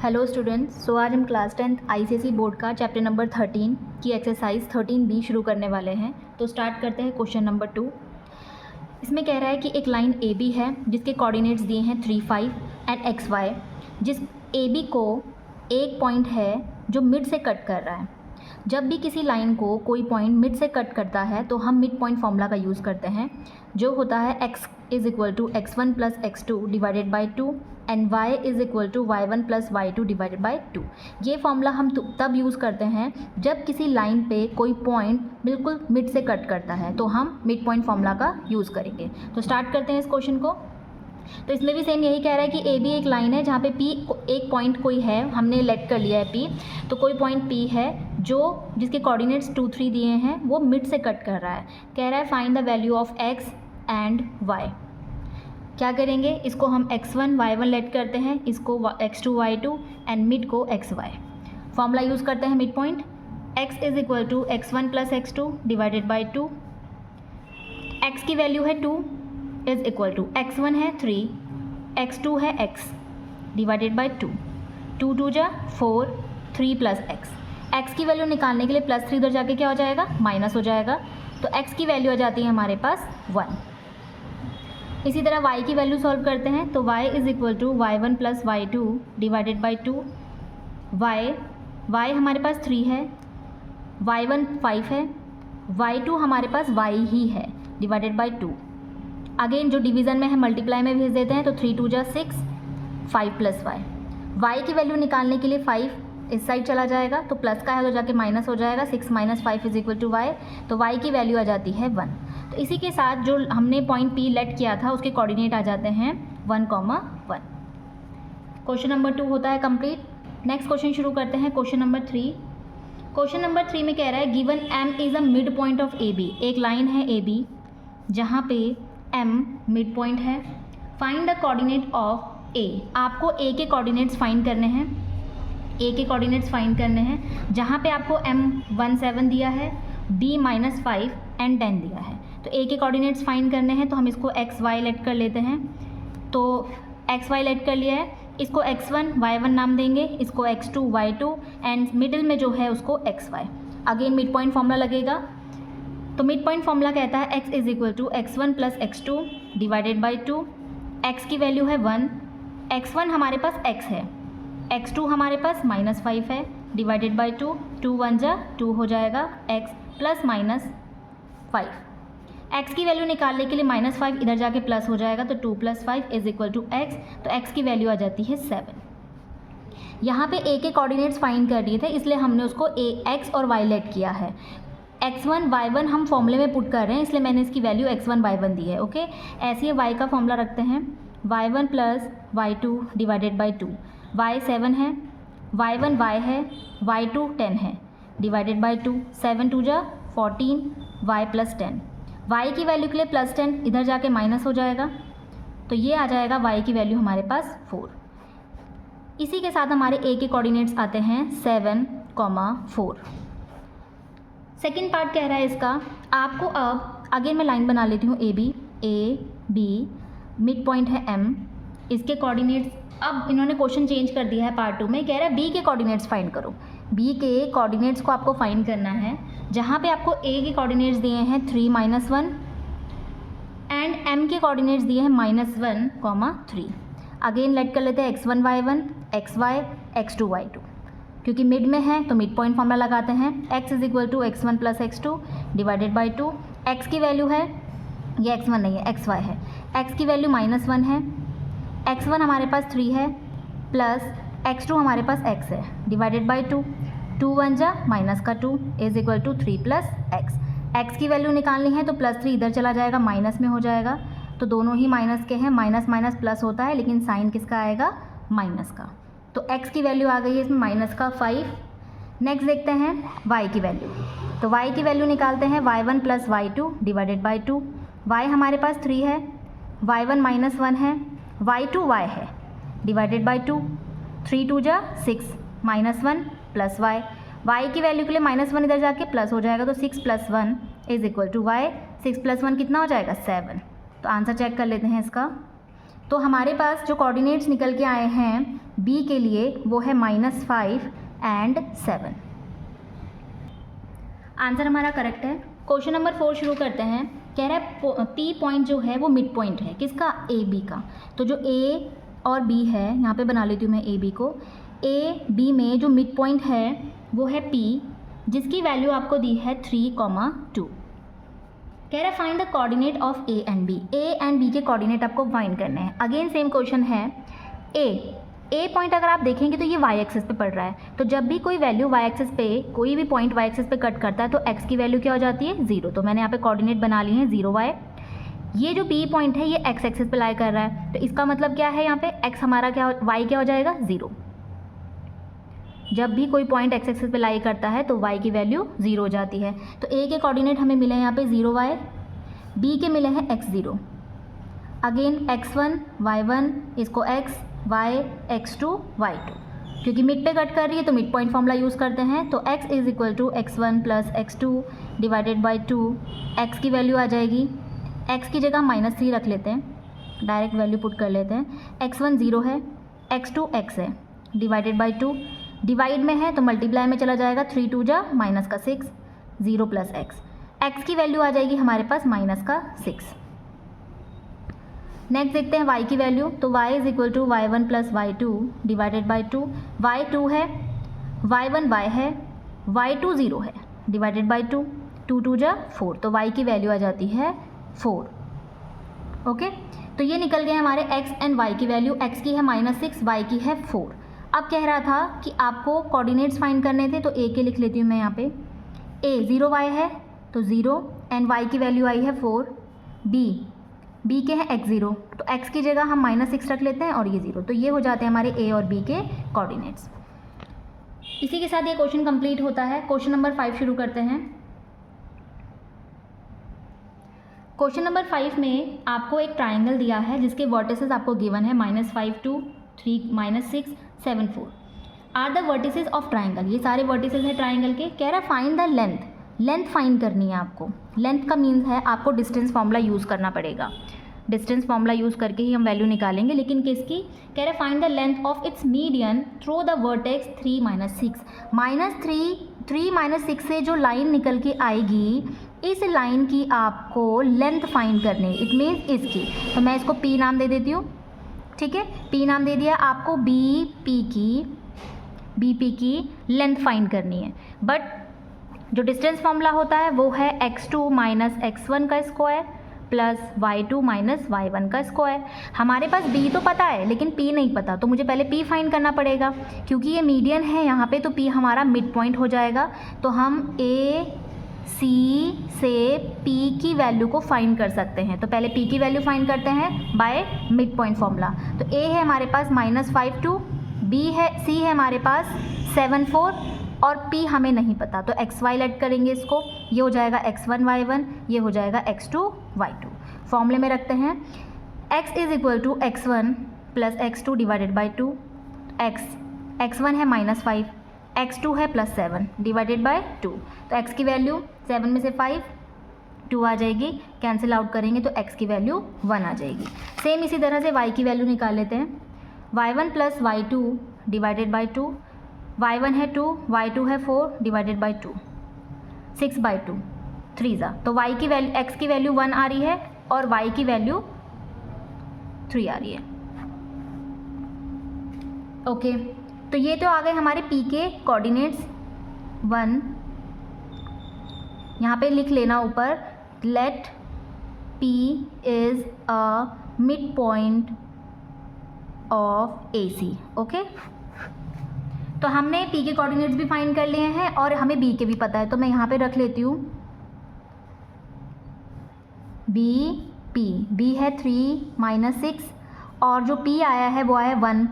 Hello students, सो आज हम class 10th ICSE board का चैप्टर नंबर 13 की एक्सरसाइज 13B शुरू करने वाले हैं। तो स्टार्ट करते हैं क्वेश्चन नंबर 2। इसमें कह रहा है कि एक लाइन ए बी है जिसके कोऑर्डिनेट्स दिए हैं 3, 5 एंड एक्स वाई। जिस ए बी को एक पॉइंट है जो मिड से कट कर रहा है। जब भी किसी लाइन को कोई पॉइंट मिड से कट करता है तो हम मिड पॉइंट फॉर्मूला का यूज़ करते हैं, जो होता है x is equal to x1 plus x2 divided by 2 and y is equal to y1 plus y2 divided by 2। ये फॉर्मूला हम तब यूज़ करते हैं जब किसी लाइन पे कोई पॉइंट बिल्कुल मिड से कट करता है, तो हम मिड पॉइंट फॉर्मूला का यूज़ करेंगे। तो स्टार्ट करते हैं इस क्वेश्चन को। तो इसमें भी सेम यही कह रहा है कि ए बी एक लाइन है जहाँ पे पी एक पॉइंट कोई है, हमने लेट कर लिया है पी। तो कोई पॉइंट पी है जिसके कोऑर्डिनेट्स 2, 3 दिए हैं, वो मिड से कट कर रहा है। कह रहा है find the value of X and Y. क्या करेंगे, इसको हम x1 y1 लेट करते हैं, इसको x2 y2 एंड मिड को xy। फॉर्मूला यूज़ करते हैं mid point. x is equal to x1 plus x2 divided by 2। x की वैल्यू है 2 इज़ इक्वल टू x1 है 3, x2 है x डिवाइडेड बाई 2। 2 2 जा 4, 3 प्लस x की वैल्यू निकालने के लिए प्लस 3 उधर जाके क्या हो जाएगा, माइनस हो जाएगा। तो x की वैल्यू आ जाती है हमारे पास 1। इसी तरह y की वैल्यू सॉल्व करते हैं। तो y is equal to y1 plus y2 divided by 2। y हमारे पास 3 है, y1 5 है, y2 हमारे पास y ही है डिवाइडेड बाई 2। अगेन जो डिवीज़न में है मल्टीप्लाई में भेज देते हैं। तो 3 2 जा 6, 5 प्लस y की वैल्यू निकालने के लिए 5 इस साइड चला जाएगा, तो प्लस का है तो जाके माइनस हो जाएगा। 6 minus 5 is equal to y। तो y की वैल्यू आ जाती है 1। तो इसी के साथ जो हमने पॉइंट P लेट किया था उसके कोऑर्डिनेट आ जाते हैं 1, 1। क्वेश्चन नंबर 2 होता है कंप्लीट। नेक्स्ट क्वेश्चन शुरू करते हैं, क्वेश्चन नंबर 3। क्वेश्चन नंबर 3 में कह रहा है given M is a mid point of A B. एक लाइन है ए बी जहाँ पे M मिड पॉइंट है। Find the coordinate of A। आपको A के कोऑर्डिनेट्स फाइंड करने हैं। A के कोऑर्डिनेट्स फाइंड करने हैं जहाँ पे आपको M 1 7 दिया है, B -5 एंड 10 दिया है। तो A के कोऑर्डिनेट्स फाइंड करने हैं, तो हम इसको x y लेट कर लेते हैं। तो x y लेट कर लिया है, इसको x1 y1 नाम देंगे, इसको x2 y2 एंड मिडिल में जो है उसको xy। Again mid point formula लगेगा। तो मिड पॉइंट फॉर्मूला कहता है x is equal to x1 plus x2 divided by 2। x की वैल्यू है 1, x1 हमारे पास x है, x2 हमारे पास -5 है डिवाइडेड बाई 2। 2 1 जा 2 हो जाएगा, x प्लस -5। x की वैल्यू निकालने के लिए -5 इधर जाके प्लस हो जाएगा, तो 2 + 5 इज इक्वल टू x। तो x की वैल्यू आ जाती है 7। यहाँ पे a के कोऑर्डिनेट्स फाइंड कर दिए थे, इसलिए हमने उसको x और y लेट किया है। x1 y1 हम फॉर्मूले में पुट कर रहे हैं, इसलिए मैंने इसकी वैल्यू x1 y1 दी है। ओके, ऐसे ही y का फॉर्मूला रखते हैं। y1 plus y2 divided by 2। y 7 है, y1 y है, y2 10 है डिवाइडेड बाई 2। 7 2 जा 14, y प्लस 10। y की वैल्यू के लिए प्लस 10 इधर जाके माइनस हो जाएगा, तो ये आ जाएगा y की वैल्यू हमारे पास 4। इसी के साथ हमारे a के कोऑर्डिनेट्स आते हैं 7, 4। सेकेंड पार्ट कह रहा है इसका, आपको अब अगेन मैं लाइन बना लेती हूँ ए बी, मिड पॉइंट है M, इसके कोऑर्डिनेट्स। अब इन्होंने क्वेश्चन चेंज कर दिया है पार्ट 2 में, कह रहा है B के कोऑर्डिनेट्स फाइंड करो। B के कोऑर्डिनेट्स को आपको फाइंड करना है, जहाँ पे आपको A के कोऑर्डिनेट्स दिए हैं 3 -1 एंड M के कोऑर्डिनेट्स दिए हैं -1, 3। अगेन लेट कर लेते हैं x1 y1, xy, x2 y2। क्योंकि मिड में है तो मिड पॉइंट फॉर्मूला लगाते हैं। x is equal to x1 plus x2 divided by 2। x की वैल्यू है, ये x1 नहीं है xy है, x की वैल्यू -1 है, x1 हमारे पास 3 है प्लस x2 हमारे पास x है डिवाइडेड बाई 2। 2 1 जा माइनस का 2 is equal to 3 plus x की वैल्यू निकालनी है, तो प्लस 3 इधर चला जाएगा, माइनस में हो जाएगा। तो दोनों ही माइनस के हैं, माइनस माइनस प्लस होता है, लेकिन साइन किसका आएगा, माइनस का। तो x की वैल्यू आ गई है इसमें -5। नेक्स्ट देखते हैं y की वैल्यू। तो y की वैल्यू निकालते हैं, y1 plus y2 divided by 2। y हमारे पास 3 है, y1 -1 है, y2 y है डिवाइडेड बाई 2। 3 2 जा 6, -1 प्लस y की वैल्यू के लिए -1 इधर जाके प्लस हो जाएगा, तो 6 + 1 इज इक्वल टू y। 6 + 1 कितना हो जाएगा, 7। तो आंसर चेक कर लेते हैं इसका। तो हमारे पास जो कोऑर्डिनेट्स निकल के आए हैं बी के लिए वो है -5 एंड 7। आंसर हमारा करेक्ट है। क्वेश्चन नंबर 4 शुरू करते हैं। कह रहा है पी पॉइंट जो है वो मिड पॉइंट है, किसका? ए बी का। तो जो ए और बी है, यहाँ पे बना लेती हूँ मैं ए बी को। ए बी में जो मिड पॉइंट है वो है पी, जिसकी वैल्यू आपको दी है 3,2। कह रहा है find the coordinate of A and B. A and B के कोऑर्डिनेट आपको फाइंड करने हैं। अगेन सेम क्वेश्चन है। ए पॉइंट अगर आप देखेंगे तो ये वाई एक्सिस पे पड़ रहा है, तो जब भी कोई वैल्यू वाई एक्सिस पे, कोई भी पॉइंट वाई एक्सिस पे कट करता है तो एक्स की वैल्यू क्या हो जाती है? 0। तो मैंने यहाँ पे कोऑर्डिनेट बना लिए हैं 0 y। ये जो बी पॉइंट है ये एक्स एक्सिस पे लाई कर रहा है, तो इसका मतलब क्या है? यहाँ पे एक्स हमारा क्या, वाई क्या हो जाएगा? 0। जब भी कोई पॉइंट एक्स एक्सिस पे लाई करता है तो y की वैल्यू 0 हो जाती है। तो ए के कोऑर्डिनेट हमें मिले हैं यहाँ पे 0 y, बी के मिले हैं x0। अगेन x1 y1 इसको x, y x2 y2, क्योंकि मिड पे कट कर रही है तो मिड पॉइंट फॉर्मूला यूज़ करते हैं। तो x is equal to x1 plus x2 divided by 2। x की वैल्यू आ जाएगी, x की जगह -3 रख लेते हैं, डायरेक्ट वैल्यू पुट कर लेते हैं। x1 0 है, x2 x है, डिवाइडेड बाई 2। डिवाइड में है तो मल्टीप्लाई में चला जाएगा, 3 2 जा -6, 0 प्लस x की वैल्यू आ जाएगी हमारे पास -6। नेक्स्ट देखते हैं y की वैल्यू। तो y is equal to y1 plus y2 divided by 2। y2 है, y1 y है, y2 0 है, डिवाइडेड बाई 2, 2 2 जा 4। तो y की वैल्यू आ जाती है 4। ओके, तो ये निकल गए हमारे x एंड y की वैल्यू। x की है -6, y की है 4। अब कह रहा था कि आपको कोऑर्डिनेट्स फाइंड करने थे, तो a के लिख लेती हूँ मैं यहाँ पे। a 0 y है तो 0 एंड y की वैल्यू आई है 4। b के हैं x0, तो x की जगह हम -6 रख लेते हैं और ये 0। तो ये हो जाते हैं हमारे a और b के कोऑर्डिनेट्स। इसी के साथ ये क्वेश्चन कंप्लीट होता है। क्वेश्चन नंबर 5 शुरू करते हैं। क्वेश्चन नंबर 5 में आपको एक ट्राइंगल दिया है जिसके वर्टिसेस आपको गिवन है -5 2 3 -6 7 4 are the vertices of triangle. ये सारे वर्टिसेस है ट्राइंगल के। कह रहा है फाइंड द लेंथ फाइंड करनी है आपको। लेंथ का मीन्स है आपको डिस्टेंस फॉर्मूला यूज़ करना पड़ेगा। डिस्टेंस फॉर्मूला यूज़ करके ही हम वैल्यू निकालेंगे, लेकिन किसकी? कह रहे find the length of its median through the vertex 3 -6। -3 -6 से जो लाइन निकल के आएगी, इस लाइन की आपको लेंथ फाइंड करनी है। इट मीन्स इसकी। तो मैं इसको P नाम दे देती हूँ, ठीक है। P नाम दे दिया। आपको BP की लेंथ फाइंड करनी है। बट जो डिस्टेंस फॉर्मूला होता है वो है x2 माइनस x1 का square plus y2 minus y1 का स्क्वायर। हमारे पास b तो पता है लेकिन p नहीं पता, तो मुझे पहले p फाइंड करना पड़ेगा। क्योंकि ये मीडियन है यहाँ पे तो p हमारा मिड पॉइंट हो जाएगा। तो हम a c से p की वैल्यू को फाइंड कर सकते हैं। तो पहले p की वैल्यू फाइंड करते हैं बाय मिड पॉइंट फॉर्मूला। तो a है हमारे पास -5 2, b है, c है हमारे पास 7 4 और p हमें नहीं पता, तो x y लेट करेंगे इसको। ये हो जाएगा x1 y1, ये हो जाएगा x2 y2। फॉर्मूले में रखते हैं x is equal to x1 plus x2 divided by 2। x1 है -5, x2 है +7 डिवाइडेड बाई 2। तो x की वैल्यू 7 में से 5 2 आ जाएगी, कैंसिल आउट करेंगे तो x की वैल्यू 1 आ जाएगी। सेम इसी तरह से y की वैल्यू निकाल लेते हैं। y1 plus y2 divided by 2। y1 है 2, y2 है 4 डिवाइडेड बाई 2, 6/2 3 जा। तो y की वैल्यू, x की वैल्यू 1 आ रही है और y की वैल्यू 3 आ रही है। ओके, तो ये तो आ गए हमारे p के कोऑर्डिनेट्स 1। यहाँ पे लिख लेना ऊपर, let p is a mid point of AC। Okay, तो हमने p के कोऑर्डिनेट्स भी फाइंड कर लिए हैं और हमें b के भी पता है, तो मैं यहाँ पे रख लेती हूँ b है 3 -6 और जो p आया है वो आया 1,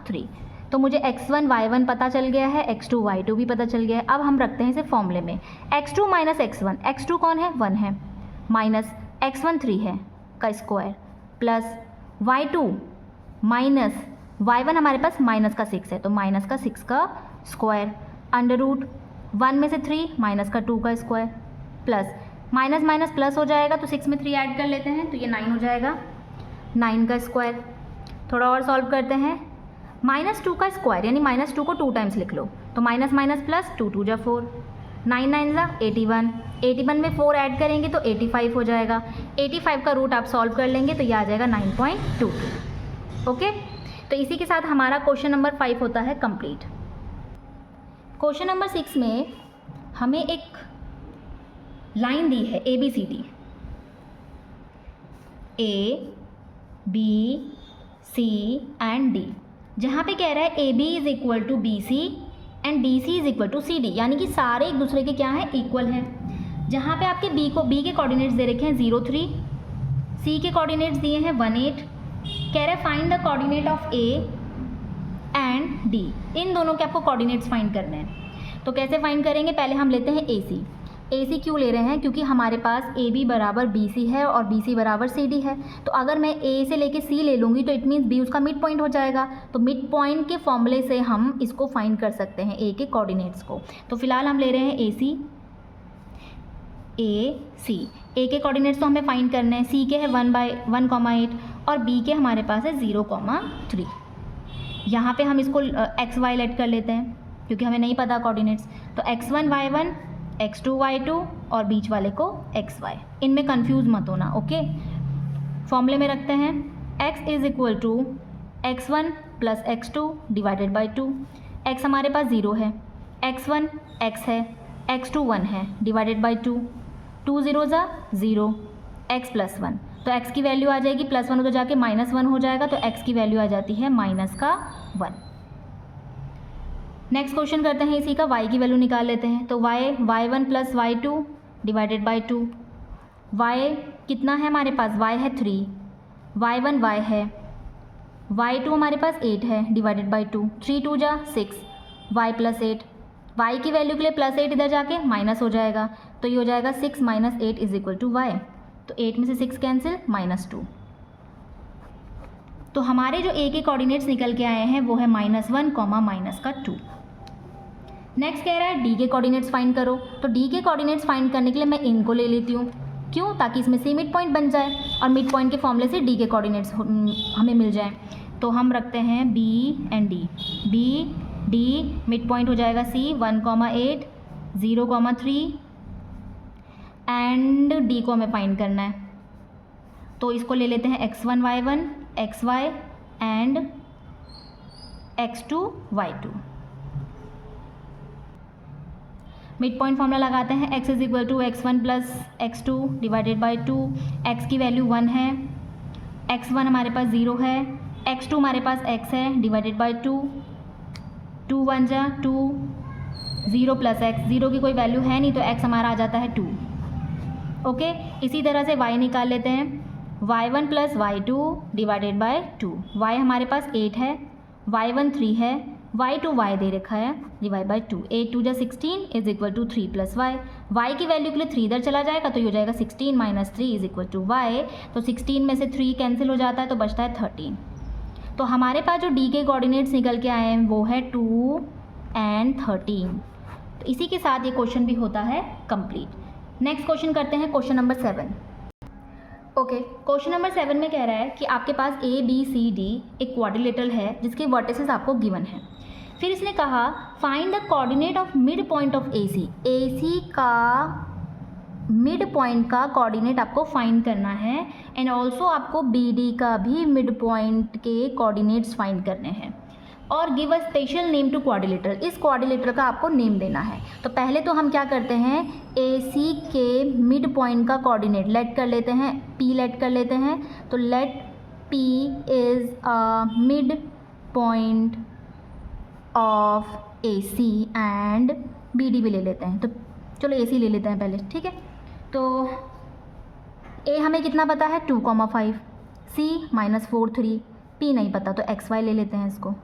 3। तो मुझे x1 y1 पता चल गया है, x2 y2 भी पता चल गया है। अब हम रखते हैं इसे फॉर्मूले में। x2 माइनस x1, x2 कौन है? 1 है, माइनस x1 3 है का square plus y2 minus y1 हमारे पास माइनस का 6 है, तो माइनस का 6 का स्क्वायर अंडर रूट 1 में से 3 माइनस का 2 का square plus minus minus plus हो जाएगा, तो 6 में 3 ऐड कर लेते हैं तो ये 9 हो जाएगा। 9 का स्क्वायर। थोड़ा और सॉल्व करते हैं, -2 का स्क्वायर यानी -2 को 2 टाइम्स लिख लो, तो माइनस माइनस प्लस 2 2 जा 4, 9 9 जा 81, 81 में 4 ऐड करेंगे तो 85 हो जाएगा। 85 का रूट आप सॉल्व कर लेंगे तो ये आ जाएगा 9.22। ओके, तो इसी के साथ हमारा क्वेश्चन नंबर 5 होता है कंप्लीट। क्वेश्चन नंबर 6 में हमें एक लाइन दी है ABCD, A B C and D, जहाँ पे कह रहा है AB is equal to BC and BC is equal to CD, यानी कि सारे एक दूसरे के क्या हैं, इक्वल हैं। जहाँ पे आपके B के कोऑर्डिनेट्स दे रखे हैं 0 3, C के कोऑर्डिनेट्स दिए हैं 1 8, कह रहा है find the coordinate of A and D, इन दोनों के आपको कोऑर्डिनेट्स फाइंड करने हैं। तो कैसे फाइंड करेंगे, पहले हम लेते हैं AC। AC क्यों ले रहे हैं, क्योंकि हमारे पास AB बराबर BC है और BC बराबर CD है, तो अगर मैं A से लेके C ले लूँगी तो इट मीन्स B उसका मिड पॉइंट हो जाएगा। तो मिड पॉइंट के फॉर्मूले से हम इसको फाइंड कर सकते हैं A के कोऑर्डिनेट्स को। तो फिलहाल हम ले रहे हैं AC AC। A के कोऑर्डिनेट्स तो हमें फाइंड करने हैं, C के है 1/1,8 और B के हमारे पास है 0,3। यहाँ पे हम इसको XY लेट कर लेते हैं क्योंकि हमें नहीं पता कोऑर्डिनेट्स, तो X1 Y1 X2 Y2 और बीच वाले को XY। इनमें कंफ्यूज मत होना, ओके। फॉर्मूले में रखते हैं x is equal to x1 plus x2 divided by 2। x हमारे पास 0 है, x1 x है, x2 1 है, डिवाइडेड बाई 2, 2 0 जा 0, x प्लस 1, तो x की वैल्यू आ जाएगी +1 उधर जाके -1 हो जाएगा, तो x की वैल्यू आ जाती है -1। नेक्स्ट क्वेश्चन करते हैं इसी का, y की वैल्यू निकाल लेते हैं। तो y1 plus y2 divided by 2, y कितना है हमारे पास, y है 3, y1 y है, y2 हमारे पास 8 है, डिवाइडेड बाई 2, 3 2 जा 6, y प्लस 8, y की वैल्यू के लिए +8 इधर जाके माइनस हो जाएगा, तो ये हो जाएगा 6 - 8 इज इक्वल टू y। तो 8 में से 6 कैंसिल, -2। तो हमारे जो A के कोऑर्डिनेट्स निकल के आए हैं वो है -1, -2। नेक्स्ट कह रहा है D के कोऑर्डिनेट्स फाइंड करो। तो D के कोऑर्डिनेट्स फाइंड करने के लिए मैं इनको ले लेती हूँ, क्यों, ताकि इसमें C मिड पॉइंट बन जाए और मिड पॉइंट के फॉर्मूले से D के कोऑर्डिनेट्स हमें मिल जाए। तो हम रखते हैं B and D। B D mid point हो जाएगा C 1,8 0,3 एंड D को हमें फाइंड करना है, तो इसको ले लेते हैं X1 Y1 XY and X2 Y2। Mid point formula लगाते हैं, x is equal to x1 plus x2 divided by 2, x की वैल्यू 1 है, x1 हमारे पास 0 है, x2 हमारे पास x है, डिवाइडेड बाई 2, 2 1 जा 2, 0 प्लस x, 0 की कोई वैल्यू है नहीं तो x हमारा आ जाता है 2। ओके, इसी तरह से y निकाल लेते हैं, y1 plus y2 divided by 2, y हमारे पास 8 है, y1 3 है, y2 y दे रखा है, डिवाइड बाई 2, 8 2 जा 16 is equal to 3 plus y की वैल्यू के लिए 3 इधर चला जाएगा तो ये हो जाएगा 16 - 3 इज इक्वल टू y। तो 16 में से 3 कैंसिल हो जाता है तो बचता है 13। तो हमारे पास जो D के कोऑर्डिनेट्स निकल के आए हैं वो है 2 एंड 13। तो इसी के साथ ये क्वेश्चन भी होता है कंप्लीट। नेक्स्ट क्वेश्चन करते हैं question number 7। Okay, question number 7 में कह रहा है कि आपके पास ABCD एक क्वाड्रिलेटरल है जिसके वर्टिसेस आपको गिवन है। फिर इसने कहा find the coordinate of mid point of AC। AC का मिड पॉइंट का कोऑर्डिनेट आपको फाइंड करना है एंड ऑल्सो आपको BD का भी मिड पॉइंट के कोऑर्डिनेट्स फाइंड करने हैं और give a special name to quadrilateral. इस क्वाड्रिलेटरल का आपको नेम देना है। तो पहले तो हम क्या करते हैं, AC के मिड पॉइंट का कोऑर्डिनेट लेट कर लेते हैं, P लेट कर लेते हैं। तो let P is a mid point of AC and BD भी ले लेते हैं। तो चलो AC ले लेते हैं पहले, ठीक है। तो A हमें कितना पता है 2,5, C -4 3, P नहीं पता तो XY ले लेते हैं इसको।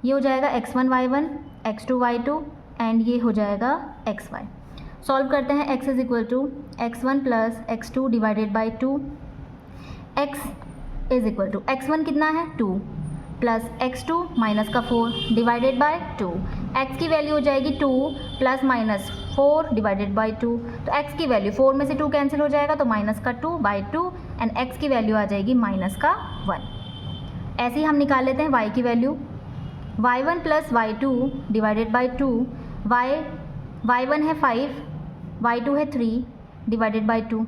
ये हो जाएगा X1 Y1 X2 Y2 and ये हो जाएगा XY। सॉल्व करते हैं, x is equal to x1 plus x2 divided by 2, x is equal to x1 कितना है 2 प्लस x2 माइनस का 4 डिवाइडेड बाई 2, x की वैल्यू हो जाएगी 2 प्लस -4 डिवाइडेड बाई 2। तो x की वैल्यू 4 में से 2 कैंसिल हो जाएगा तो -2/2 एंड x की वैल्यू आ जाएगी -1। ऐसे ही हम निकाल लेते हैं y की value, y1 + y2 divided by 2, y1 है 5, y2 है 3 divided by 2,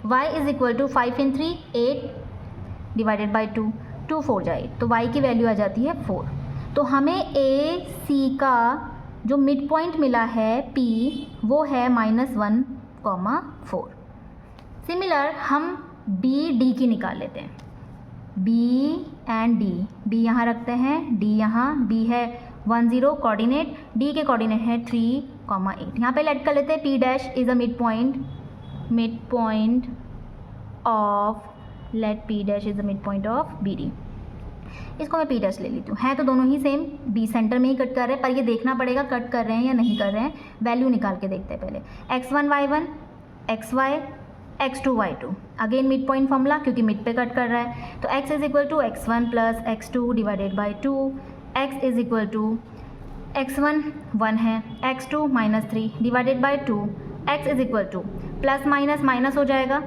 y is equal to 5 × 3 8 divided by 2, 2 4 जाए तो y की वैल्यू आ जाती है 4। तो हमें ए सी का जो मिड पॉइंट मिला है P वो है -1,4। सिमिलर हम बी डी की निकाल लेते हैं, बी एंड डी, बी यहाँ रखते हैं, डी यहाँ, बी है 1 0 कोऑर्डिनेट, डी के कोऑर्डिनेट है 3,8। यहाँ पे लेट कर लेते हैं P dash is a mid point of, let P dash is a mid point of B D. इसको मैं P डैश ले लेती हूँ, है तो दोनों ही सेम, B सेंटर में ही कट कर रहे हैं, पर ये देखना पड़ेगा कट कर रहे हैं या नहीं कर रहे हैं। वैल्यू निकाल के देखते हैं पहले, x1 y1 xy x2 y2, again mid point formula क्योंकि मिड पे कट कर रहा है, तो x is equal to x1 + x2 divided by 2, x is equal to x1 1 है, x2 -3 divided by 2, x is equal to plus minus हो जाएगा,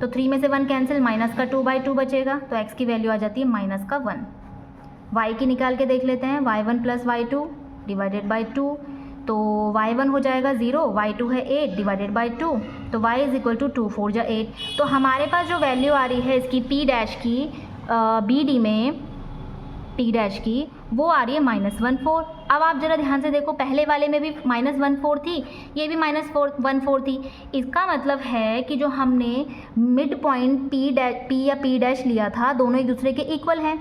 तो 3 में से 1 कैंसिल, -2/2 बचेगा, तो x की वैल्यू आ जाती है -1। y की निकाल के देख लेते हैं, y1 + y2 डिवाइडेड बाई 2, तो y1 हो जाएगा 0, y2 है 8 डिवाइडेड बाई 2, तो y इज इक्वल टू 2 4 = 8। तो हमारे पास जो वैल्यू आ रही है इसकी P डैश की बी डी में, P डैश की वो आ रही है -1,4। अब आप ज़रा ध्यान से देखो, पहले वाले में भी -1,4 थी, ये भी -1,4 थी। इसका मतलब है कि जो हमने मिड पॉइंट P या P डैश लिया था, दोनों एक दूसरे के इक्वल हैं,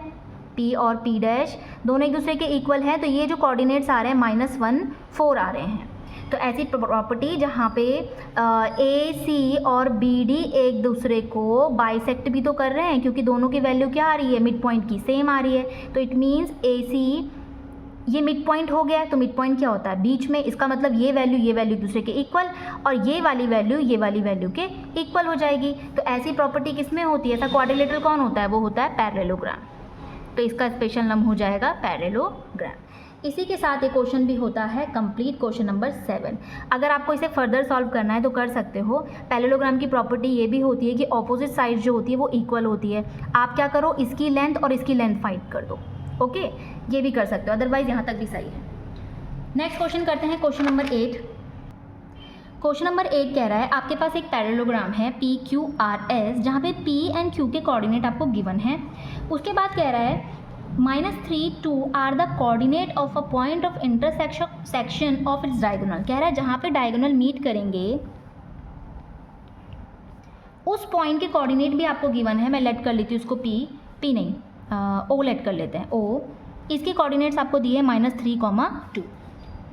P और P डैश दोनों एक दूसरे के इक्वल हैं, तो ये जो कोऑर्डिनेट्स आ रहे हैं -1,4 आ रहे हैं। तो ऐसी प्रॉपर्टी जहाँ पे ए सी और बी डी एक दूसरे को बाइसेक्ट भी तो कर रहे हैं, क्योंकि दोनों की वैल्यू क्या आ रही है, मिड पॉइंट की सेम आ रही है, तो इट मीन्स ए सी ये मिड पॉइंट हो गया। तो मिड पॉइंट क्या होता है, बीच में, इसका मतलब ये वैल्यू एक दूसरे के इक्वल, और ये वाली वैल्यू के इक्वल हो जाएगी। तो ऐसी प्रॉपर्टी किस में होती है, ऐसा क्वाड्रिलेटरल कौन होता है, वो होता है पैरेललोग्राम, तो इसका स्पेशल नाम हो जाएगा पैरेललोग्राम। इसी के साथ एक क्वेश्चन भी होता है कंप्लीट, क्वेश्चन नंबर 7। अगर आपको इसे फर्दर सॉल्व करना है तो कर सकते हो। पैरेललोग्राम की प्रॉपर्टी ये भी होती है कि ऑपोजिट साइड जो होती है वो इक्वल होती है। आप क्या करो, इसकी लेंथ और इसकी लेंथ फाइंड कर दो, ओके, ये भी कर सकते हो, अदरवाइज यहाँ तक भी सही है। नेक्स्ट क्वेश्चन करते हैं, क्वेश्चन नंबर 8। क्वेश्चन नंबर 8 कह रहा है आपके पास एक पैरेललोग्राम है PQRS, जहाँ पे P एंड Q के कोऑर्डिनेट आपको गिवन है। उसके बाद कह रहा है -3 2 are the coordinate of a point of intersection of its diagonal. कह रहा है जहाँ पे डायगोनल मीट करेंगे उस पॉइंट के कोऑर्डिनेट भी आपको गिवन है। मैं लेट कर लेती हूँ उसको P नहीं O लेट कर लेते हैं, O। इसके कोऑर्डिनेट्स आपको दिए -3, 2।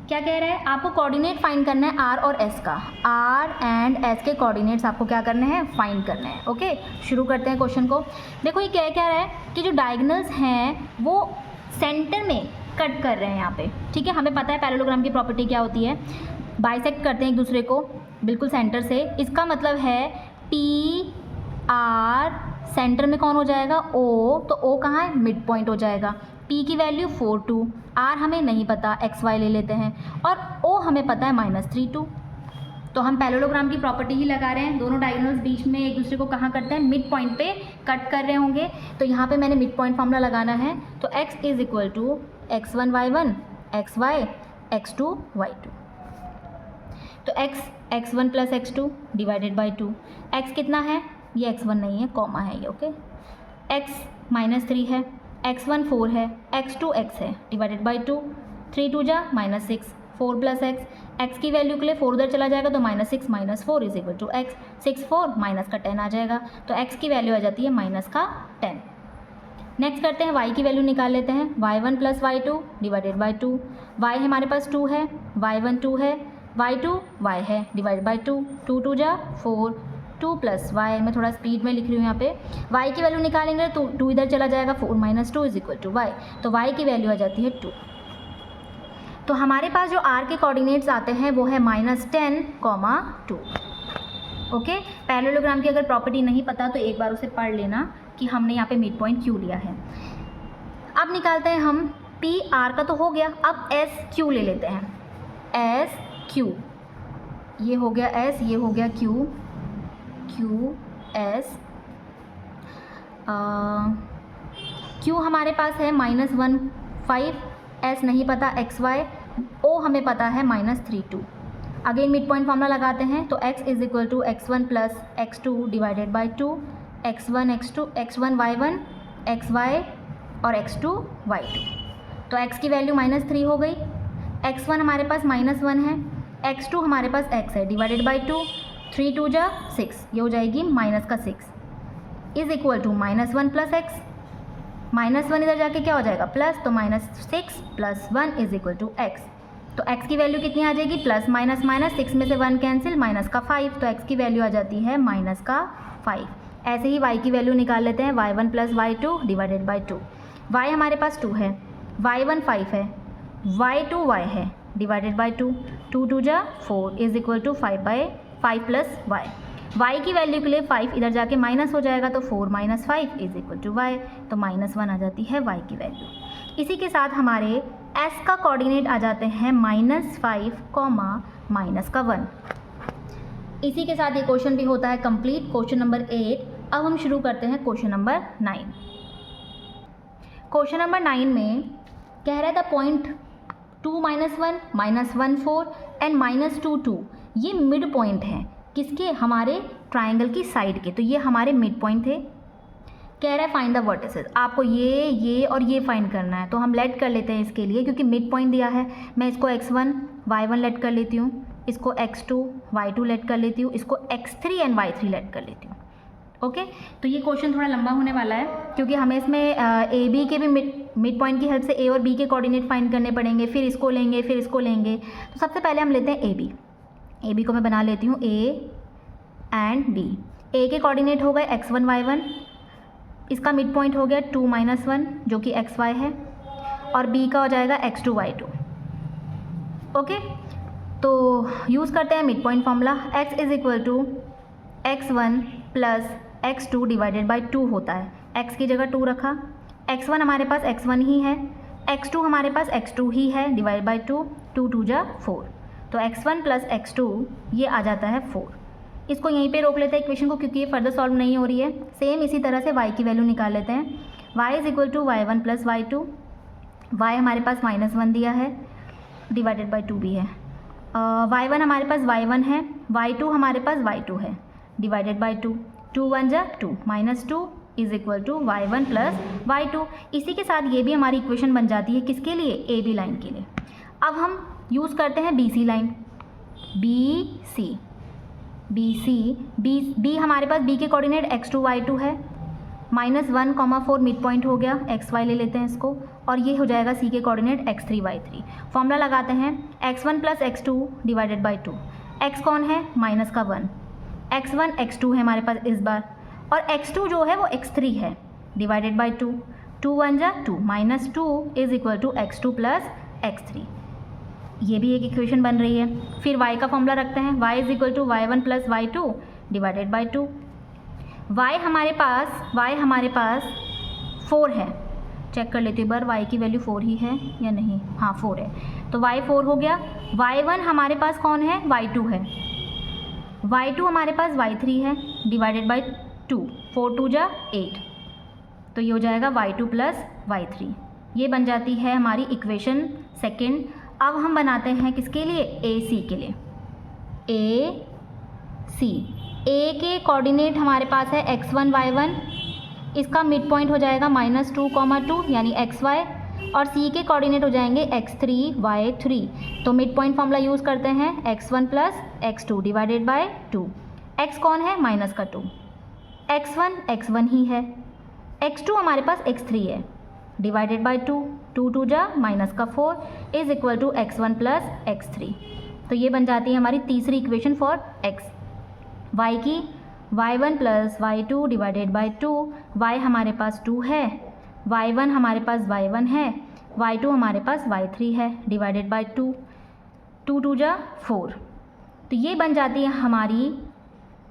क्या कह रहा है, आपको कोऑर्डिनेट फाइंड करना है R और S का, R एंड S के कोऑर्डिनेट्स आपको क्या करने हैं, फाइंड करने हैं, ओके। शुरू करते हैं क्वेश्चन को। देखो ये क्या रहा है कि जो डायगोनल्स हैं वो सेंटर में कट कर रहे हैं यहाँ पे, ठीक है। हमें पता है पैरेललोग्राम की प्रॉपर्टी क्या होती है, बाइसेक्ट करते हैं एक दूसरे को बिल्कुल सेंटर से। इसका मतलब है PR सेंटर में कौन हो जाएगा, O, तो O कहाँ है, मिड पॉइंट हो जाएगा। P की वैल्यू 4 2, R हमें नहीं पता, XY ले लेते हैं, और O हमें पता है -3 2। तो हम पैरेललोग्राम की प्रॉपर्टी ही लगा रहे हैं, दोनों डायगोनल्स बीच में एक दूसरे को कहाँ करते हैं, मिड पॉइंट पे कट कर रहे होंगे। तो यहाँ पे मैंने मिड पॉइंट फॉर्मूला लगाना है, तो x is equal to x1 y1 xy x2 y2। तो x1 + x2 divided by 2, x कितना है, ये x1 नहीं है, कॉमा है ये, ओके। x -3 है, x1 4 है, x2 x है, डिवाइडेड बाई 2, 3 2 जा -6, 4 + x, x की वैल्यू के लिए 4 उधर चला जाएगा तो -6 - 4 इज इक्वल टू x, 6 4 -10 आ जाएगा, तो x की वैल्यू आ जाती है -10। नेक्स्ट करते हैं, y की वैल्यू निकाल लेते हैं, y1 + y2 divided by 2, y हमारे पास 2 है, y1 2 है, y2 y है, डिवाइडेड बाई 2, 2 2 जा 4, 2 + y, मैं थोड़ा स्पीड में लिख रही हूँ यहाँ पे। y की वैल्यू निकालेंगे तो 2 इधर चला जाएगा, 4 - 2 इज इक्वल टू y, तो y की वैल्यू आ जाती है 2। तो हमारे पास जो r के कोऑर्डिनेट्स आते हैं वो है -10, 2, ओके। पैरेललोग्राम की अगर प्रॉपर्टी नहीं पता तो एक बार उसे पढ़ लेना कि हमने यहाँ पे मिड पॉइंट क्यों लिया है। अब निकालते हैं हम, P R का तो हो गया, अब S Q ले लेते हैं, S Q, ये हो गया S, ये हो गया Q, Q S Q हमारे पास है -1 5, S नहीं पता, XY, O हमें पता है -3 2। अगेन मिड पॉइंट फॉर्मूला लगाते हैं तो x is equal to x1 plus x2 divided by 2, x1 y1, xy और x2 y2। तो x की वैल्यू -3 हो गई, x1 हमारे पास -1 है, x2 हमारे पास x है, डिवाइडेड बाई 2, 3 2 जा 6, ये हो जाएगी -6 is equal to -1 plus x, -1 इधर जाके क्या हो जाएगा प्लस, तो -6 प्लस 1 इज इक्वल टू x। तो x की वैल्यू कितनी आ जाएगी, प्लस माइनस माइनस, 6 में से 1 कैंसिल, -5, तो x की वैल्यू आ जाती है -5। ऐसे ही y की वैल्यू निकाल लेते हैं, y1 plus y2 divided by 2। y हमारे पास 2 है, y1 5 है, y2 y है, डिवाइडेड बाई 2, 2 2 जा 4 is equal to 5 plus y। y की वैल्यू के लिए 5 इधर जाके माइनस हो जाएगा, तो 4 - 5 इज इक्वल टू y, तो -1 आ जाती है y की वैल्यू। इसी के साथ हमारे s का कोऑर्डिनेट आ जाते हैं -5, -1। इसी के साथ ये क्वेश्चन भी होता है कंप्लीट, क्वेश्चन नंबर 8। अब हम शुरू करते हैं क्वेश्चन नंबर 9। क्वेश्चन नंबर 9 में कह रहा था पॉइंट 2 - 1 -1 4 एंड -2 2, ये मिड पॉइंट हैं किसके, हमारे ट्राइंगल की साइड के, तो ये हमारे मिड पॉइंट थे। कह रहा है फाइंड द वर्टिसेस, आपको ये और ये फाइंड करना है, तो हम लेट कर लेते हैं इसके लिए, क्योंकि मिड पॉइंट दिया है। मैं इसको x1 y1 लेट कर लेती हूँ, इसको x2 y2 लेट कर लेती हूँ, इसको x3 एंड y3 लेट कर लेती हूँ। ओके, तो ये क्वेश्चन थोड़ा लंबा होने वाला है, क्योंकि हमें इसमें ए बी के भी मिड पॉइंट की हेल्प से ए और बी के कोऑर्डिनेट फाइंड करने पड़ेंगे, फिर इसको लेंगे, फिर इसको लेंगे। तो सबसे पहले हम लेते हैं ए बी को मैं बना लेती हूँ a एंड b। a के कोऑर्डिनेट हो गए x1 y1, इसका मिड पॉइंट हो गया 2 - 1 जो कि xy है, और b का हो जाएगा x2 y2। ओके, तो यूज़ करते हैं mid point formula, x is equal to x1 plus x2 divided by 2 होता है। x की जगह 2 रखा, x1 हमारे पास x1 ही है, x2 हमारे पास x2 ही है, डिवाइड बाई 2, 2 2 जा 4, तो x1 प्लस x2 ये आ जाता है 4। इसको यहीं पे रोक लेते हैं इक्वेशन को, क्योंकि ये फर्दर सॉल्व नहीं हो रही है। सेम इसी तरह से y की वैल्यू निकाल लेते हैं, y is equal to y1 plus y2, y हमारे पास -1 दिया है, डिवाइडेड बाई 2 भी है, y1 हमारे पास y1 है, y2 हमारे पास y2 है, डिवाइडेड बाई 2, 2 1 जा 2, -2 is equal to y1 plus y2। इसी के साथ ये भी हमारी इक्वेशन बन जाती है, किसके लिए, ए बी लाइन के लिए। अब हम यूज़ करते हैं BC लाइन, बी हमारे पास b के कोऑर्डिनेट x2 y2 है, -1 4 मिड पॉइंट हो गया, xy ले लेते हैं इसको, और ये हो जाएगा c के कोऑर्डिनेट x3 y3। फॉर्मूला लगाते हैं, x1 plus x2 divided by 2, x कौन है, माइनस का 1, x1 x2 है हमारे पास इस बार, और x2 जो है वो x3 है, डिवाइडेड बाई 2, 2 1 जा 2, -2 is equal to x2 plus x3। ये भी एक इक्वेशन बन रही है। फिर y का फॉर्मूला रखते हैं, y is equal to y1 plus y2 divided by 2। y हमारे पास 4 है, चेक कर लेती हूँ बार y की वैल्यू 4 ही है या नहीं, हाँ 4 है, तो y 4 हो गया। y1 हमारे पास कौन है, y2 है, y2 हमारे पास y3 है, डिवाइडेड बाई 2, 4 2 जा 8, तो ये हो जाएगा y2 प्लस y3। ये बन जाती है हमारी इक्वेशन सेकेंड। अब हम बनाते हैं किसके लिए, AC के लिए, A के कोऑर्डिनेट हमारे पास है x1 y1, इसका मिड पॉइंट हो जाएगा -2 2 यानी xy, और C के कोऑर्डिनेट हो जाएंगे x3 y3। तो मिड पॉइंट फॉर्मूला यूज़ करते हैं, x1 plus x2 divided by 2, x कौन है, -2, x1 ही है, x2 हमारे पास x3 है, डिवाइडेड बाई 2, 2 2 जा -4 is equal to x1 plus x3। तो ये बन जाती है हमारी तीसरी इक्वेशन फॉर x। y की y1 plus y2 divided by 2, y हमारे पास 2 है, y1 हमारे पास y1 है, y2 हमारे पास y3 है, डिवाइडेड बाई 2, 2 2 जा 4। तो ये बन जाती है हमारी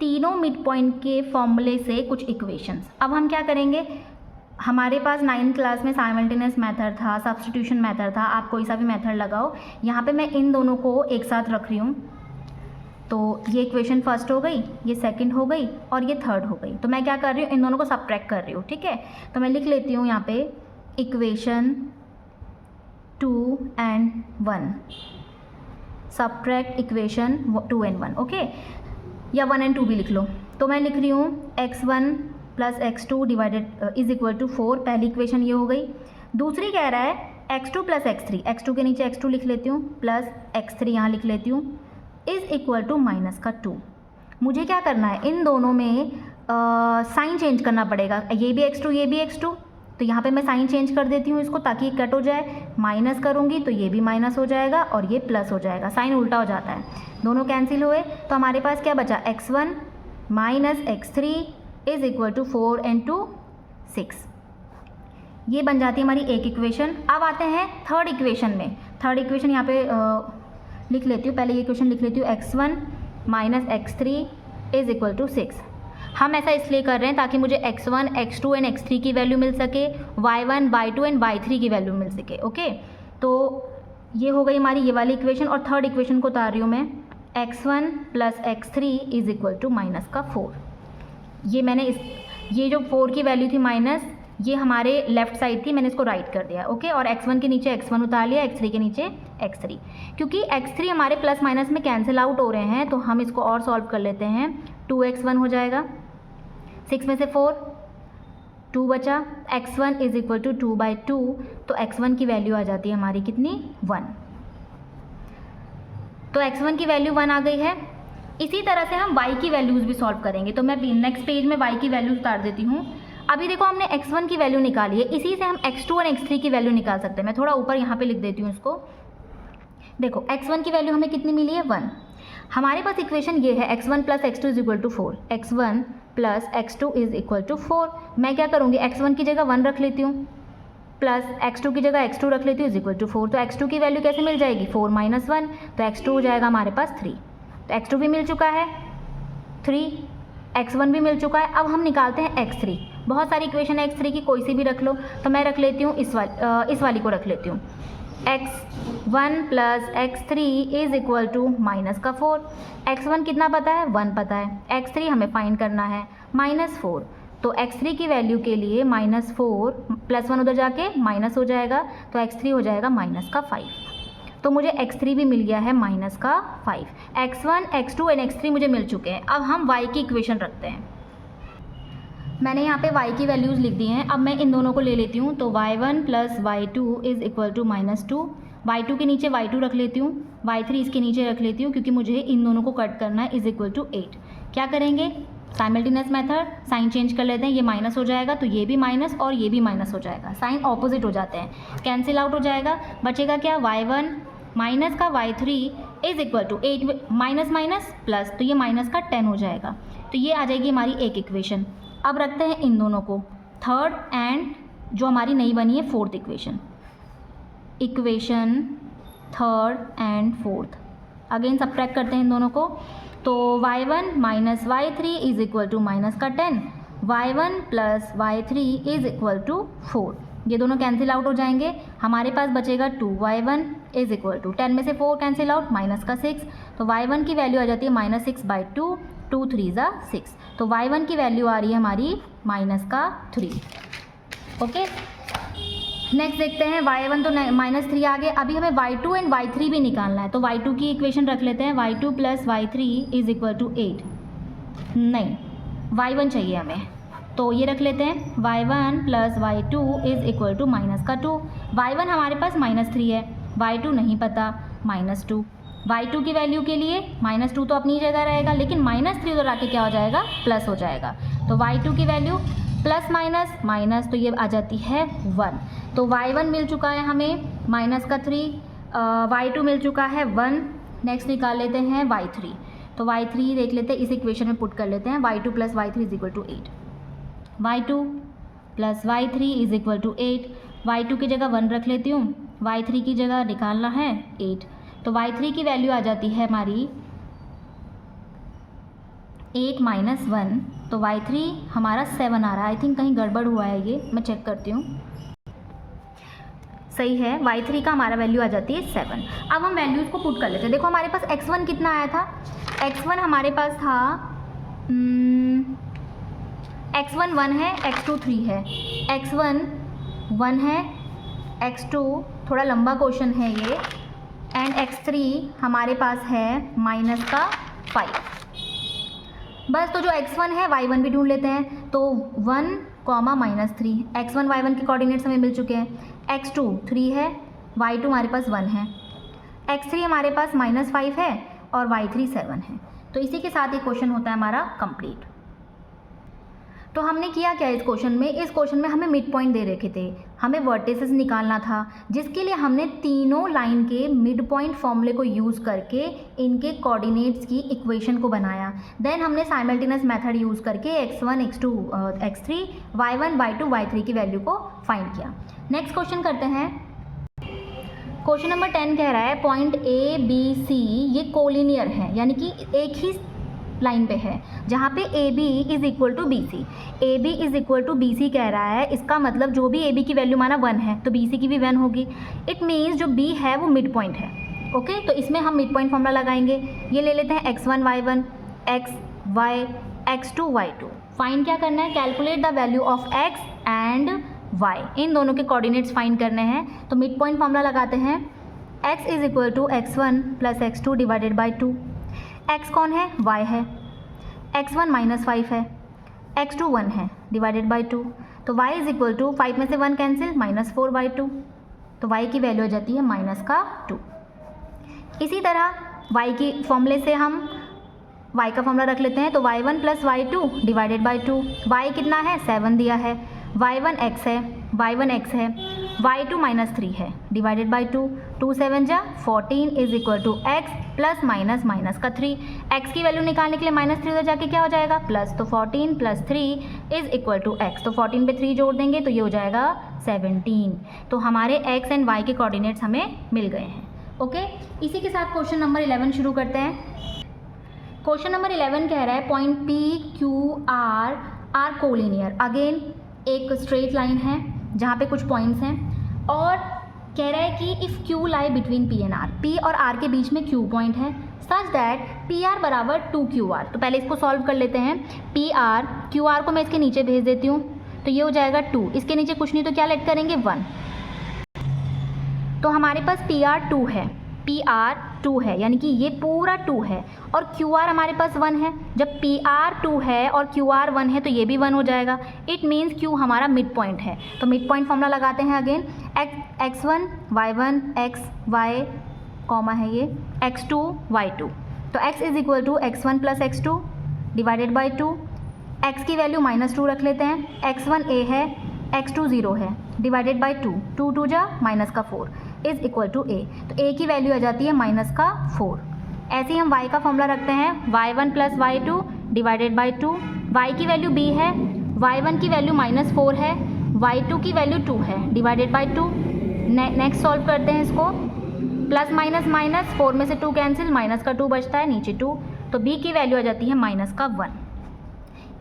तीनों मिड पॉइंट के फॉर्मूले से कुछ इक्वेशंस। अब हम क्या करेंगे, हमारे पास 9th क्लास में साइमल्टेनियस मेथड था, सब्स्टिट्यूशन मेथड था, आप कोई सा भी मेथड लगाओ। यहाँ पे मैं इन दोनों को एक साथ रख रही हूँ, तो ये इक्वेशन फर्स्ट हो गई, ये सेकंड हो गई और ये थर्ड हो गई। तो मैं क्या कर रही हूँ, इन दोनों को सबट्रैक्ट कर रही हूँ, ठीक है। तो मैं लिख लेती हूँ यहाँ पे equation 2 and 1, subtract equation 2 and 1, okay, या 1 and 2 भी लिख लो। तो मैं लिख रही हूँ x1 plus x2 divided is equal to 4, पहली इक्वेशन ये हो गई। दूसरी कह रहा है x2 प्लस x3, x2 के नीचे x2 लिख लेती हूँ प्लस x3 यहाँ लिख लेती हूँ, इज़ इक्वल टू माइनस का 2। मुझे क्या करना है, इन दोनों में साइन चेंज करना पड़ेगा, ये भी x2 ये भी x2, तो यहाँ पे मैं साइन चेंज कर देती हूँ इसको ताकि ये कट हो जाए। माइनस करूँगी तो ये भी माइनस हो जाएगा और ये प्लस हो जाएगा, साइन उल्टा हो जाता है, दोनों कैंसिल हुए। तो हमारे पास क्या बचा, x1 minus x3 is equal to 4 and 2 6। ये बन जाती है हमारी एक इक्वेशन। अब आते हैं थर्ड इक्वेशन में। थर्ड इक्वेशन यहाँ पे लिख लेती हूँ, पहले ये इक्वेशन लिख लेती हूँ, x1 minus x3 is equal to 6। हम ऐसा इसलिए कर रहे हैं ताकि मुझे x1, x2 एंड x3 की वैल्यू मिल सके, y1, y2 एंड y3 की वैल्यू मिल सके, ओके। तो ये हो गई हमारी ये वाली इक्वेशन। और थर्ड इक्वेशन को उतार रही हूँ मैं, x1 plus x3 is equal to minus का 4। ये मैंने ये जो 4 की वैल्यू थी माइनस, ये हमारे लेफ्ट साइड थी, मैंने इसको राइट कर दिया, ओके। और x1 के नीचे x1 उतार लिया, x3 के नीचे x3। क्योंकि x3 हमारे प्लस माइनस में कैंसिल आउट हो रहे हैं तो हम इसको और सॉल्व कर लेते हैं। 2x1 हो जाएगा, 6 में से 4, 2 बचा, x1 इज़ इक्वल टू 2/2, तो x1 की वैल्यू आ जाती है हमारी कितनी, 1। तो x1 की वैल्यू 1 आ गई है। इसी तरह से हम y की वैल्यूज़ भी सॉल्व करेंगे। तो मैं नेक्स्ट पेज में y की वैल्यूज उतार देती हूँ। अभी देखो हमने x1 की वैल्यू निकाली है, इसी से हम x2 और x3 की वैल्यू निकाल सकते हैं। मैं थोड़ा ऊपर यहाँ पे लिख देती हूँ इसको। देखो x1 की वैल्यू हमें कितनी मिली है, 1। हमारे पास इक्वेशन ये है x1 plus x2 is equal to 4, x1 plus x2 is equal to 4। मैं क्या करूँगी, x1 की जगह 1 रख लेती हूँ प्लस x2 की जगह x2 रख लेती हूँ इज इक्वल टू 4। तो x2 की वैल्यू कैसे मिल जाएगी, 4 माइनस 1, तो x2 हो जाएगा हमारे पास 3। तो x2 भी मिल चुका है 3, x1 भी मिल चुका है। अब हम निकालते हैं x3। बहुत सारी इक्वेशन है x3 की, कोई सी भी रख लो। तो मैं रख लेती हूँ इस वाली को रख लेती हूँ, x1 plus x3 is equal to minus का 4। x1 कितना पता है, 1 पता है, x3 हमें फाइंड करना है -4। तो x3 की वैल्यू के लिए -4 +1 उधर जाके माइनस हो जाएगा, तो x3 हो जाएगा -5। तो मुझे x3 भी मिल गया है -5। x1, x2 एंड x3 मुझे मिल चुके हैं। अब हम y की इक्वेशन रखते हैं। मैंने यहाँ पे y की वैल्यूज़ लिख दी हैं। अब मैं इन दोनों को ले लेती हूँ। तो y1 plus y2 is equal to -2, y2 के नीचे y2 रख लेती हूँ, y3 इसके नीचे रख लेती हूँ क्योंकि मुझे इन दोनों को कट करना है, इज़ इक्वल टू 8। क्या करेंगे, साइमल्टेनियस मेथड, साइन चेंज कर लेते हैं। ये माइनस हो जाएगा तो ये भी माइनस और ये भी माइनस हो जाएगा, साइन ऑपोजिट हो जाते हैं, कैंसिल आउट हो जाएगा। बचेगा क्या, y1 माइनस का y3 is equal to 8 minus minus plus, तो ये माइनस का 10 हो जाएगा। तो ये आ जाएगी हमारी एक इक्वेशन। अब रखते हैं इन दोनों को, थर्ड एंड जो हमारी नई बनी है fourth equation, equation third and fourth. Again subtract करते हैं इन दोनों को। तो y1 minus y3 is equal to minus का 10, y1 plus y3 is equal to 4। ये दोनों कैंसिल आउट हो जाएंगे, हमारे पास बचेगा 2y1 इज़ इक्वल टू 10 में से 4 कैंसिल आउट, माइनस का 6। तो y1 की वैल्यू आ जाती है -6/2, 2 3 ज़ा 6। तो y1 की वैल्यू आ रही है हमारी -3। ओके, नेक्स्ट देखते हैं y1 तो -3 आ गए। अभी हमें y2 एंड y3 भी निकालना है। तो y2 की इक्वेशन रख लेते हैं, y2 plus y3 is equal to 8। नहीं, y1 चाहिए हमें, तो ये रख लेते हैं, y1 plus y2 is equal to -2। y1 हमारे पास -3 है, y2 नहीं पता, -2। y2 की वैल्यू के लिए -2 तो अपनी जगह रहेगा, लेकिन -3 उधर आके क्या हो जाएगा, प्लस हो जाएगा। तो y2 की वैल्यू प्लस माइनस माइनस, तो ये आ जाती है 1। तो y1 मिल चुका है हमें -3, y2 मिल चुका है 1। नेक्स्ट निकाल लेते हैं y3। तो y3 देख लेते हैं, इस इक्वेशन में पुट कर लेते हैं, y2 plus y3 is equal to 8। y2 plus y3 is equal to 8। y2 की जगह 1 रख लेती हूँ, y3 की जगह निकालना है 8। तो y3 की वैल्यू आ जाती है हमारी 8 माइनस 1, तो y3 हमारा 7 आ रहा है। आई थिंक कहीं गड़बड़ हुआ है, ये मैं चेक करती हूँ। सही है, y3 का हमारा वैल्यू आ जाती है 7। अब हम वैल्यूज़ को पुट कर लेते हैं। देखो हमारे पास x1 कितना आया था, x1 हमारे पास था x1 1 है, x2 3 है, x1 1 है, x2 थोड़ा लंबा क्वेश्चन है ये, एंड x3 हमारे पास है -5। बस तो जो x1 है y1 भी ढूंढ लेते हैं। तो 1, -3, x1 y1 के कोऑर्डिनेट्स हमें मिल चुके हैं। x2 3 है, y2 हमारे पास 1 है, x3 हमारे पास -5 है और y3 7 है। तो इसी के साथ ये क्वेश्चन होता है हमारा कंप्लीट। तो हमने किया क्या इस क्वेश्चन में, इस क्वेश्चन में हमें मिड पॉइंट दे रखे थे, हमें वर्टिसेस निकालना था, जिसके लिए हमने तीनों लाइन के मिड पॉइंट फॉर्मूले को यूज़ करके इनके कोऑर्डिनेट्स की इक्वेशन को बनाया। देन हमने साइमल्टेनियस मेथड यूज़ करके x1 x2 x3 y1 y2 y3 की वैल्यू को फाइंड किया। नेक्स्ट क्वेश्चन करते हैं। क्वेश्चन नंबर 10 कह रहा है पॉइंट ए बी सी ये कोलिनियर है, यानी कि एक ही लाइन पे है, जहाँ पे A B is equal to B C, A B is equal to B C कह रहा है। इसका मतलब जो भी ए बी की वैल्यू माना 1 है तो बी सी की भी 1 होगी। इट मीन्स जो बी है वो मिड पॉइंट है। ओके, तो इसमें हम मिड पॉइंट फॉर्मूला लगाएंगे। ये ले लेते हैं x1 y1 x y x2 y2। Find क्या करना है, calculate the value of x and y, इन दोनों के कोऑर्डिनेट्स फाइंड करने हैं। तो मिड पॉइंट फॉर्मूला लगाते हैं, x is equal to x1 plus x2 divided by 2। x कौन है, y है, x1 -5 है, x2 1 है डिवाइडेड बाई 2। तो y इज़ इक्वल टू 5 में से 1 कैंसिल, -4/2। तो y की वैल्यू आ जाती है -2। इसी तरह y की फॉर्मूले से हम y का फॉर्मूला रख लेते हैं। तो y1 plus y2 divided by 2। y कितना है, 7 दिया है, y1 x है, y1 x है, y2 -3 है डिवाइडेड बाई 2। 2 7 जा 14 is equal to x plus minus minus का 3। x की वैल्यू निकालने के लिए -3 उधर जाके क्या हो जाएगा, प्लस। तो 14 plus 3 is equal to x। तो 14 पे 3 जोड़ देंगे तो ये हो जाएगा 17। तो हमारे x एंड y के कोऑर्डिनेट्स हमें मिल गए हैं। ओके, इसी के साथ क्वेश्चन नंबर 11 शुरू करते हैं। क्वेश्चन नंबर 11 कह रहा है point P Q R are collinear. Again एक स्ट्रेट लाइन है जहाँ पे कुछ पॉइंट्स हैं और कह रहा है कि if Q lie between P and R, P और आर के बीच में क्यू पॉइंट है सच दैट पी आर बराबर 2QR। तो पहले इसको सॉल्व कर लेते हैं। पी आर, क्यू आर को मैं इसके नीचे भेज देती हूँ, तो ये हो जाएगा 2, इसके नीचे कुछ नहीं तो क्या लेट करेंगे 1। तो हमारे पास पी आर 2 है, पी आर 2 है, यानी कि ये पूरा 2 है और क्यू आर हमारे पास 1 है। जब पी आर 2 है और क्यू आर 1 है तो ये भी 1 हो जाएगा। इट मीन्स क्यू हमारा मिड पॉइंट है। तो मिड पॉइंट फॉर्मूला लगाते हैं again, x1 y1 x y comma है ये x2 y2। तो x is equal to x1 plus x2 divided by 2। x की वैल्यू -2 रख लेते हैं, x1 a है, x2 0 है डिवाइडेड बाई 2, 2 2 जा -4 इज इक्वल टू a। तो a की वैल्यू आ जाती है -4। ऐसे ही हम y का फॉर्मूला रखते हैं, y1 plus y2 divided by 2। y की वैल्यू b है, y1 की वैल्यू -4 है, y2 की वैल्यू 2 है डिवाइडेड बाई 2। नेक्स्ट सॉल्व करते हैं इसको, प्लस माइनस माइनस, 4 में से 2 कैंसिल, माइनस का 2 बचता है, नीचे 2। तो b की वैल्यू आ जाती है -1।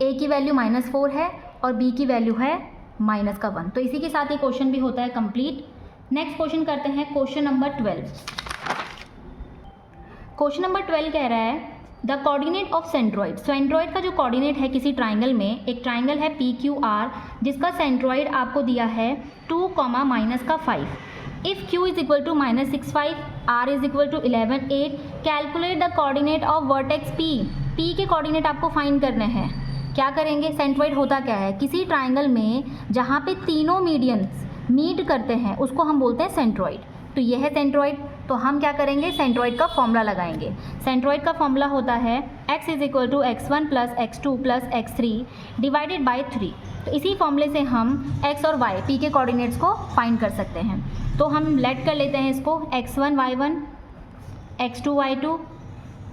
a की वैल्यू -4 है और b की वैल्यू है -1। तो इसी के साथ ये क्वेश्चन भी होता है कंप्लीट। नेक्स्ट क्वेश्चन करते हैं, क्वेश्चन नंबर 12। क्वेश्चन नंबर 12 कह रहा है the coordinate of centroid. Centroid का जो कोऑर्डिनेट है किसी ट्राइंगल में, एक ट्राइंगल है पी क्यू आर जिसका सेंट्रॉइड आपको दिया है 2, -5। If q is equal to -6 5, r is equal to 11 8, calculate the coordinate of vertex p। p के कोऑर्डिनेट आपको फाइंड करने हैं। क्या करेंगे, सेंट्रॉइड होता क्या है, किसी ट्राइंगल में जहाँ पे तीनों मीडियंस मीट करते हैं उसको हम बोलते हैं सेंट्रॉइड। तो ये है सेंट्रॉइड। तो हम क्या करेंगे, सेंट्रॉइड का फॉर्मूला लगाएंगे। सेंट्रॉइड का फॉर्मूला होता है x is equal to x1 plus x2 plus x3 divided by 3। तो इसी फॉर्मूले से हम x और y p के कोऑर्डिनेट्स को फाइंड कर सकते हैं। तो हम लेट कर लेते हैं इसको, x1 y1 x2 y2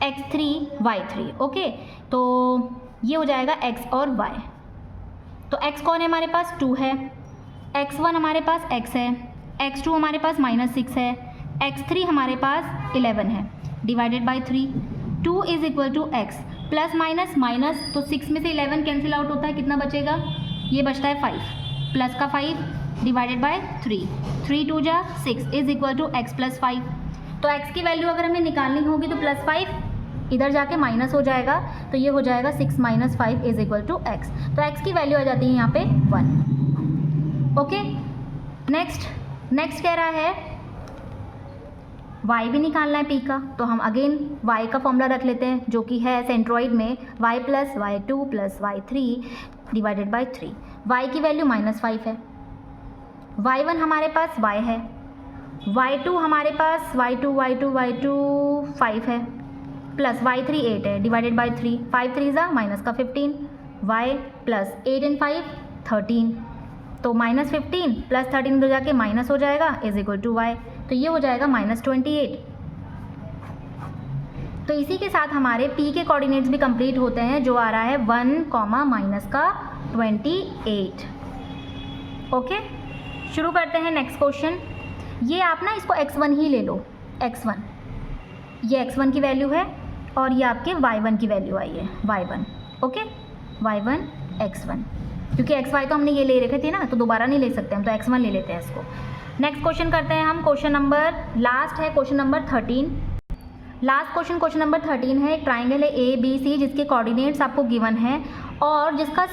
x3 y3। Okay, तो ये हो जाएगा x और y। तो x कौन है हमारे पास, 2 है, x1 हमारे पास x है, x2 हमारे पास -6 है, x3 हमारे पास 11 है divided by 3। 2 is equal to x plus minus minus, तो 6 में से 11 कैंसिल आउट होता है, कितना बचेगा, ये बचता है 5, प्लस का 5 डिवाइडेड बाय 3, 3 2 जा 6 is equal to x plus 5। तो x की वैल्यू अगर हमें निकालनी होगी तो प्लस 5 इधर जाके माइनस हो जाएगा, तो ये हो जाएगा 6 minus 5 is equal to x। तो x की वैल्यू आ जाती है यहाँ पे 1। ओके, नेक्स्ट कह रहा है y भी निकालना है p का, तो हम अगेन y का फॉर्मूला रख लेते हैं जो कि है सेंट्रॉइड में y plus y2 plus y3 divided by 3। y की वैल्यू -5 है, y1 हमारे पास y है, y2 हमारे पास y2 5 है, प्लस y3 8 है डिवाइडेड बाई 3, 5 3 ज़ा माइनस का 15, y प्लस 8 एंड 5 13, तो -15 प्लस 13 तो जाके माइनस हो जाएगा इज इक्वल टू y, तो ये हो जाएगा -28। तो इसी के साथ हमारे p के कोऑर्डिनेट्स भी कंप्लीट होते हैं जो आ रहा है 1, माइनस का 28। ओके, शुरू करते हैं नेक्स्ट क्वेश्चन। ये आप ना इसको x1 ही ले लो, x1, ये x1 की वैल्यू है और ये आपके y1 की वैल्यू आई है y1। ओके, y1 x1, क्योंकि xy तो हमने ये ले रखे थे ना, तो दोबारा नहीं ले सकते हम, तो x1 ले लेते हैं इसको। नेक्स्ट क्वेश्चन करते हैं हम, क्वेश्चन नंबर लास्ट है, question number 13। Last question number 13 है। एक ट्राइंगल है ABC जिसके कोऑर्डिनेट्स आपको गिवन है और जिसका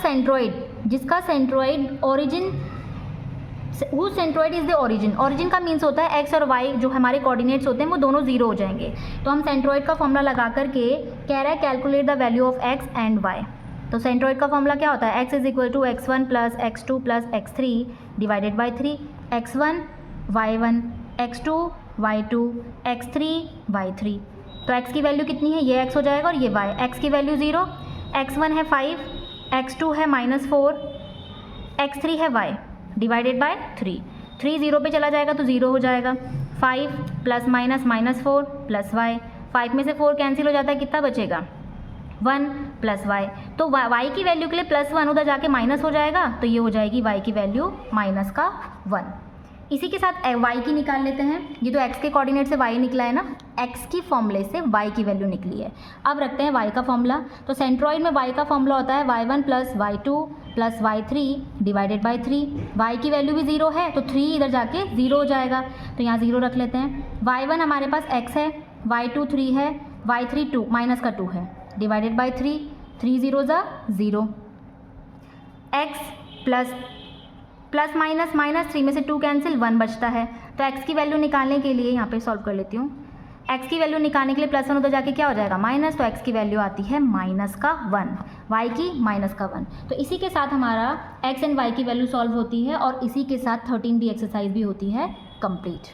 centroid origin, who centroid is the origin का मीन्स होता है x और y जो हमारे कोऑर्डिनेट्स होते हैं वो दोनों जीरो हो जाएंगे। तो हम सेंट्रोइड का फॉर्मूला लगा करके कह रहा है calculate the value of x and y। तो सेंट्रोइड का फॉर्मूला क्या होता है, x is equal to x1 plus x2 plus x3 divided by 3, x1 y1 x2 y2 x3 y3। तो x की वैल्यू कितनी है, ये x हो जाएगा और ये y, x की वैल्यू 0, x1 है 5, x2 है -4, x3 है y डिवाइडेड बाय 3, 3 0 पे चला जाएगा तो 0 हो जाएगा, 5 प्लस माइनस -4 प्लस y, 5 में से 4 कैंसिल हो जाता है, कितना बचेगा 1 प्लस y। तो y की वैल्यू के लिए +1 उधर जाके माइनस हो जाएगा, तो ये हो जाएगी y की वैल्यू -1। इसी के साथ y की निकाल लेते हैं। ये तो x के कोऑर्डिनेट से y निकला है ना, x की फॉर्मूले से y की वैल्यू निकली है। अब रखते हैं y का फॉर्मूला। तो सेंट्रॉइड में y का फॉर्मूला होता है y1 plus y2 plus y3 divided by 3। y की वैल्यू भी 0 है तो 3 इधर जाके 0 हो जाएगा, तो यहाँ 0 रख लेते हैं। y1 हमारे पास x है, y2 3 है, y3 2 माइनस का 2 है डिवाइडेड बाई 3, 3 0 ज़ा 0, x प्लस माइनस माइनस 3 में से 2 कैंसिल, 1 बचता है। तो x की वैल्यू निकालने के लिए यहाँ पे सॉल्व कर लेती हूँ। x की वैल्यू निकालने के लिए +1 उधर जाके क्या हो जाएगा माइनस, तो x की वैल्यू आती है -1, y की -1। तो इसी के साथ हमारा x एंड y की वैल्यू सॉल्व होती है और इसी के साथ 13D एक्सरसाइज भी होती है कंप्लीट।